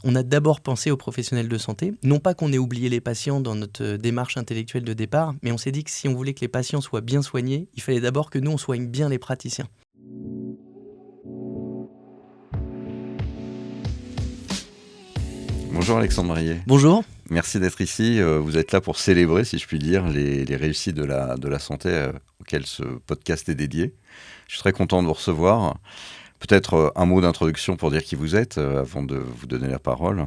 on a d'abord pensé aux professionnels de santé. Non pas qu'on ait oublié les patients dans notre démarche intellectuelle de départ, mais on s'est dit que si on voulait que les patients soient bien soignés, il fallait d'abord que nous, on soigne bien les praticiens. Bonjour Alexandre Marié. Bonjour. Merci d'être ici. Vous êtes là pour célébrer, si je puis dire, les réussites de la santé auxquelles ce podcast est dédié. Je suis très content de vous recevoir. Peut-être un mot d'introduction pour dire qui vous êtes, avant de vous donner la parole.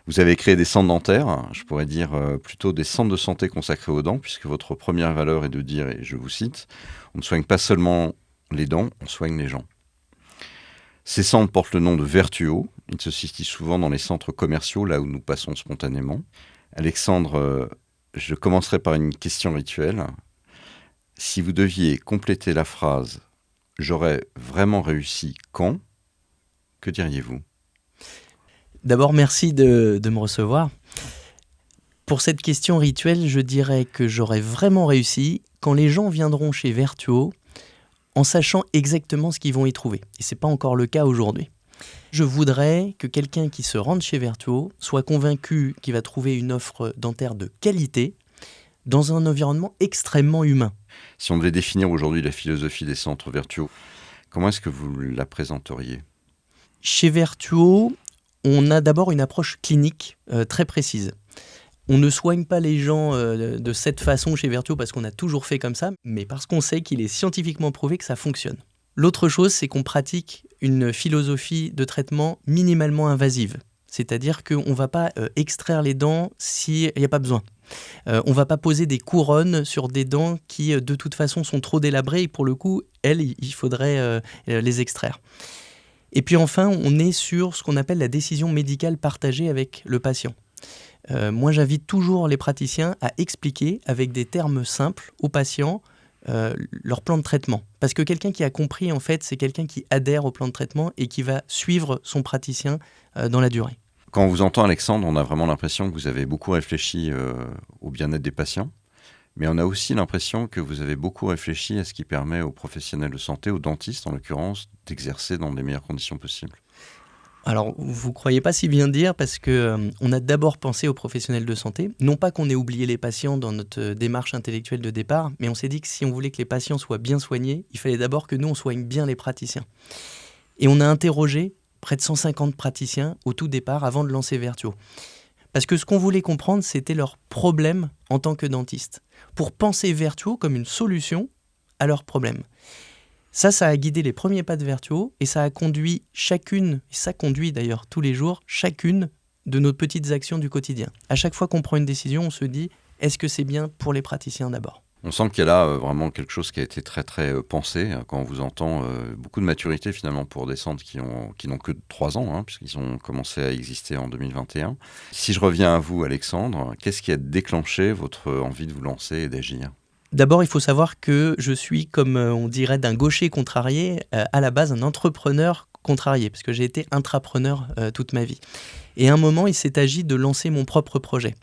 Vous avez créé des centres dentaires, je pourrais dire plutôt des centres de santé consacrés aux dents, puisque votre première valeur est de dire, et je vous cite, on ne soigne pas seulement les dents, on soigne les gens. Ces centres portent le nom de Vertuo. Ils se situent souvent dans les centres commerciaux, là où nous passons spontanément. Alexandre, je commencerai par une question rituelle. Si vous deviez compléter la phrase « J'aurais vraiment réussi quand », que diriez-vous ? D'abord, merci de me recevoir. Pour cette question rituelle, je dirais que j'aurais vraiment réussi quand les gens viendront chez Vertuo en sachant exactement ce qu'ils vont y trouver. Et ce n'est pas encore le cas aujourd'hui. Je voudrais que quelqu'un qui se rende chez Vertuo soit convaincu qu'il va trouver une offre dentaire de qualité dans un environnement extrêmement humain. Si on devait définir aujourd'hui la philosophie des centres Vertuo, comment est-ce que vous la présenteriez ? Chez Vertuo, on a d'abord une approche clinique très précise. On ne soigne pas les gens de cette façon chez Vertuo parce qu'on a toujours fait comme ça, mais parce qu'on sait qu'il est scientifiquement prouvé que ça fonctionne. L'autre chose, c'est qu'on pratique une philosophie de traitement minimalement invasive. C'est-à-dire qu'on ne va pas extraire les dents s'il n'y a pas besoin. On ne va pas poser des couronnes sur des dents qui, de toute façon, sont trop délabrées et pour le coup, il faudrait les extraire. Et puis enfin, on est sur ce qu'on appelle la décision médicale partagée avec le patient. Moi, j'invite toujours les praticiens à expliquer avec des termes simples aux patients leur plan de traitement. Parce que quelqu'un qui a compris, en fait, c'est quelqu'un qui adhère au plan de traitement et qui va suivre son praticien dans la durée. Quand on vous entend, Alexandre, on a vraiment l'impression que vous avez beaucoup réfléchi au bien-être des patients, mais on a aussi l'impression que vous avez beaucoup réfléchi à ce qui permet aux professionnels de santé, aux dentistes en l'occurrence, d'exercer dans les meilleures conditions possibles. Alors, vous ne croyez pas si bien dire parce qu'on a d'abord pensé aux professionnels de santé. Non pas qu'on ait oublié les patients dans notre démarche intellectuelle de départ, mais on s'est dit que si on voulait que les patients soient bien soignés, il fallait d'abord que nous, on soigne bien les praticiens. Et on a interrogé près de 150 praticiens au tout départ avant de lancer Vertuo. Parce que ce qu'on voulait comprendre, c'était leurs problèmes en tant que dentiste. Pour penser Vertuo comme une solution à leurs problèmes. Ça a guidé les premiers pas de Vertuo et ça a conduit chacune, et ça conduit d'ailleurs tous les jours, chacune de nos petites actions du quotidien. À chaque fois qu'on prend une décision, on se dit, est-ce que c'est bien pour les praticiens d'abord ? On sent qu'il y a là vraiment quelque chose qui a été très très pensé. Quand on vous entend, beaucoup de maturité finalement pour des centres qui n'ont que 3 ans, puisqu'ils ont commencé à exister en 2021. Si je reviens à vous, Alexandre, qu'est-ce qui a déclenché votre envie de vous lancer et d'agir ? D'abord, il faut savoir que je suis, comme on dirait, d'un gaucher contrarié, à la base un entrepreneur contrarié, parce que j'ai été intrapreneur toute ma vie. Et à un moment, il s'est agi de lancer mon propre projet.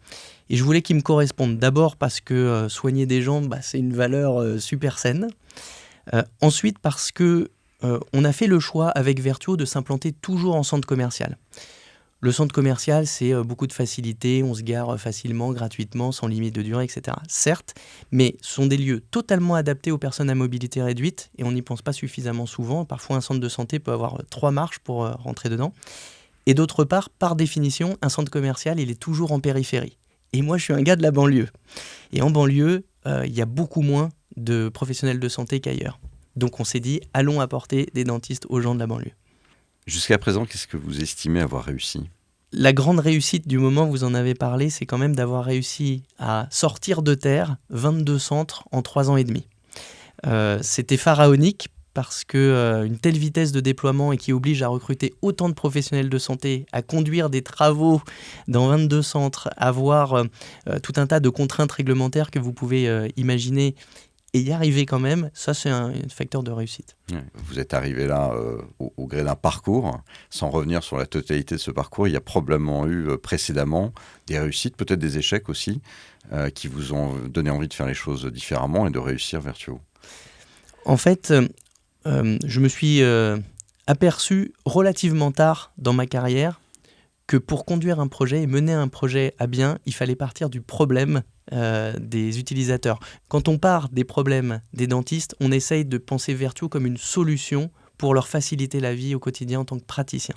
Et je voulais qu'il me corresponde. D'abord parce que soigner des gens, c'est une valeur super saine. Ensuite parce que on a fait le choix avec Vertuo de s'implanter toujours en centre commercial. Le centre commercial, c'est beaucoup de facilité, on se gare facilement, gratuitement, sans limite de durée, etc. Certes, mais ce sont des lieux totalement adaptés aux personnes à mobilité réduite et on n'y pense pas suffisamment souvent. Parfois, un centre de santé peut avoir 3 marches pour rentrer dedans. Et d'autre part, par définition, un centre commercial, il est toujours en périphérie. Et moi, je suis un gars de la banlieue. Et en banlieue, il y a beaucoup moins de professionnels de santé qu'ailleurs. Donc on s'est dit, allons apporter des dentistes aux gens de la banlieue. Jusqu'à présent, qu'est-ce que vous estimez avoir réussi ? La grande réussite du moment, vous en avez parlé, c'est quand même d'avoir réussi à sortir de terre 22 centres en 3 ans et demi. C'était pharaonique parce qu'une telle vitesse de déploiement et qui oblige à recruter autant de professionnels de santé, à conduire des travaux dans 22 centres, à avoir tout un tas de contraintes réglementaires que vous pouvez imaginer et y arriver quand même, ça c'est un facteur de réussite. Vous êtes arrivé là au gré d'un parcours. Sans revenir sur la totalité de ce parcours, il y a probablement eu précédemment des réussites, peut-être des échecs aussi, qui vous ont donné envie de faire les choses différemment et de réussir Vertuo. En fait, je me suis aperçu relativement tard dans ma carrière que pour conduire un projet et mener un projet à bien, il fallait partir du problème des utilisateurs. Quand on part des problèmes des dentistes, on essaye de penser Vertuo comme une solution pour leur faciliter la vie au quotidien en tant que praticien.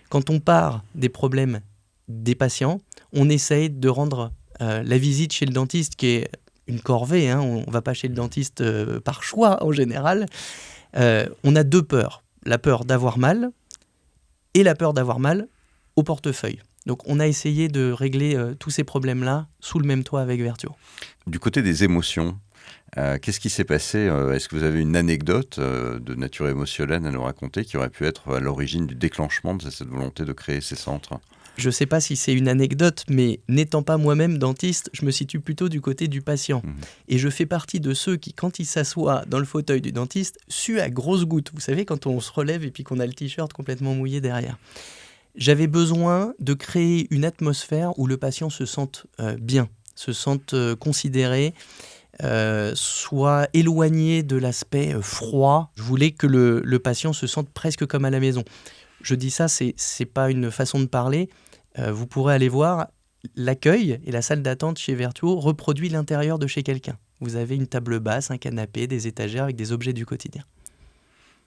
Quand on part des problèmes des patients, on essaye de rendre la visite chez le dentiste, qui est une corvée, hein, on ne va pas chez le dentiste par choix en général, on a deux peurs. La peur d'avoir mal et la peur d'avoir mal au portefeuille. Donc on a essayé de régler tous ces problèmes-là sous le même toit avec Vertuo. Du côté des émotions, qu'est-ce qui s'est passé Est-ce que vous avez une anecdote de nature émotionnelle à nous raconter qui aurait pu être à l'origine du déclenchement de cette volonté de créer ces centres ? Je ne sais pas si c'est une anecdote, mais n'étant pas moi-même dentiste, je me situe plutôt du côté du patient. Et je fais partie de ceux qui, quand ils s'assoient dans le fauteuil du dentiste, suent à grosses gouttes. Vous savez, quand on se relève et puis qu'on a le t-shirt complètement mouillé derrière. J'avais besoin de créer une atmosphère où le patient se sente bien, se sente considéré, soit éloigné de l'aspect froid. Je voulais que le patient se sente presque comme à la maison. Je dis ça, c'est pas une façon de parler. Vous pourrez aller voir, l'accueil et la salle d'attente chez Vertuo reproduit l'intérieur de chez quelqu'un. Vous avez une table basse, un canapé, des étagères avec des objets du quotidien.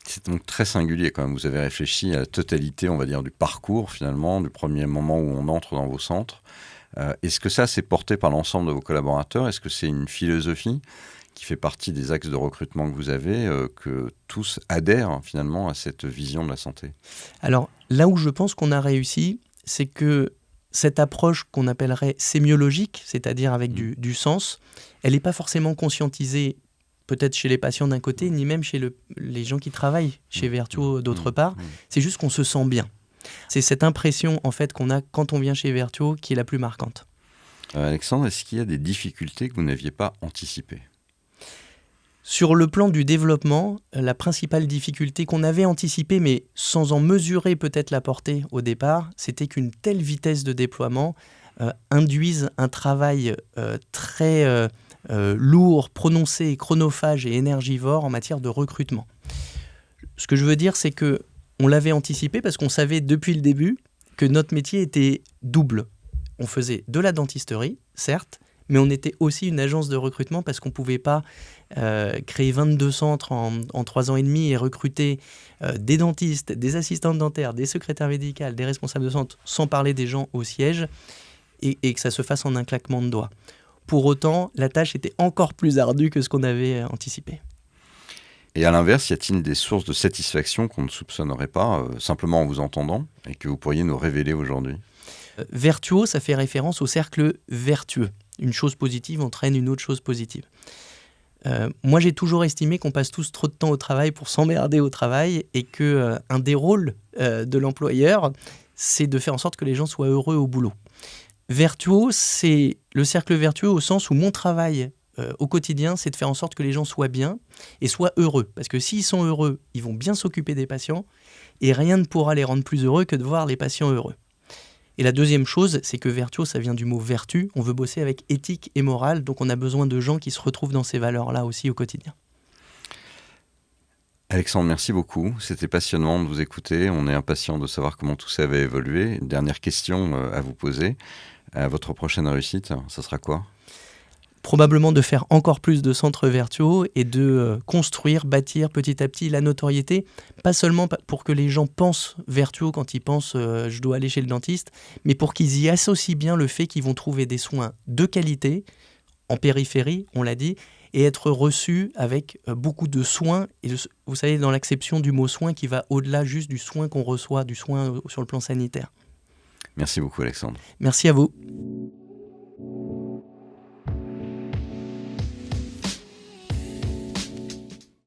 C'est donc très singulier quand même. Vous avez réfléchi à la totalité, on va dire, du parcours finalement, du premier moment où on entre dans vos centres. Est-ce que ça, c'est porté par l'ensemble de vos collaborateurs ? Est-ce que c'est une philosophie qui fait partie des axes de recrutement que vous avez, que tous adhèrent finalement à cette vision de la santé ? Alors là où je pense qu'on a réussi, c'est que cette approche qu'on appellerait sémiologique, c'est-à-dire avec du sens, elle n'est pas forcément conscientisée peut-être chez les patients d'un côté, ni même chez les gens qui travaillent chez Vertuo d'autre part. C'est juste qu'on se sent bien. C'est cette impression en fait qu'on a quand on vient chez Vertuo qui est la plus marquante. Alexandre, est-ce qu'il y a des difficultés que vous n'aviez pas anticipées ? Sur le plan du développement, la principale difficulté qu'on avait anticipée, mais sans en mesurer peut-être la portée au départ, c'était qu'une telle vitesse de déploiement induise un travail très lourd, prononcé, chronophage et énergivore en matière de recrutement. Ce que je veux dire, c'est qu'on l'avait anticipé parce qu'on savait depuis le début que notre métier était double. On faisait de la dentisterie, certes, mais on était aussi une agence de recrutement parce qu'on ne pouvait pas créer 22 centres en 3 ans et demi et recruter des dentistes, des assistantes dentaires, des secrétaires médicales, des responsables de centre, sans parler des gens au siège, et que ça se fasse en un claquement de doigts. Pour autant, la tâche était encore plus ardue que ce qu'on avait anticipé. Et à l'inverse, y a-t-il des sources de satisfaction qu'on ne soupçonnerait pas, simplement en vous entendant, et que vous pourriez nous révéler aujourd'hui ? Vertuo, ça fait référence au cercle vertueux. Une chose positive entraîne une autre chose positive. Moi, j'ai toujours estimé qu'on passe tous trop de temps au travail pour s'emmerder au travail et qu'un des rôles de l'employeur, c'est de faire en sorte que les gens soient heureux au boulot. Vertuo, c'est le cercle vertueux au sens où mon travail au quotidien, c'est de faire en sorte que les gens soient bien et soient heureux. Parce que s'ils sont heureux, ils vont bien s'occuper des patients et rien ne pourra les rendre plus heureux que de voir les patients heureux. Et la deuxième chose, c'est que Vertuo, ça vient du mot vertu. On veut bosser avec éthique et morale, donc on a besoin de gens qui se retrouvent dans ces valeurs-là aussi au quotidien. Alexandre, merci beaucoup. C'était passionnant de vous écouter. On est impatient de savoir comment tout ça va évoluer. Une dernière question à vous poser. Votre prochaine réussite, ça sera quoi ? Probablement de faire encore plus de centres Vertuo et de construire, bâtir petit à petit la notoriété, pas seulement pour que les gens pensent Vertuo quand ils pensent je dois aller chez le dentiste, mais pour qu'ils y associent bien le fait qu'ils vont trouver des soins de qualité, en périphérie, on l'a dit, et être reçus avec beaucoup de soins, et vous savez, dans l'acception du mot soin qui va au-delà juste du soin qu'on reçoit, du soin sur le plan sanitaire. Merci beaucoup Alexandre. Merci à vous.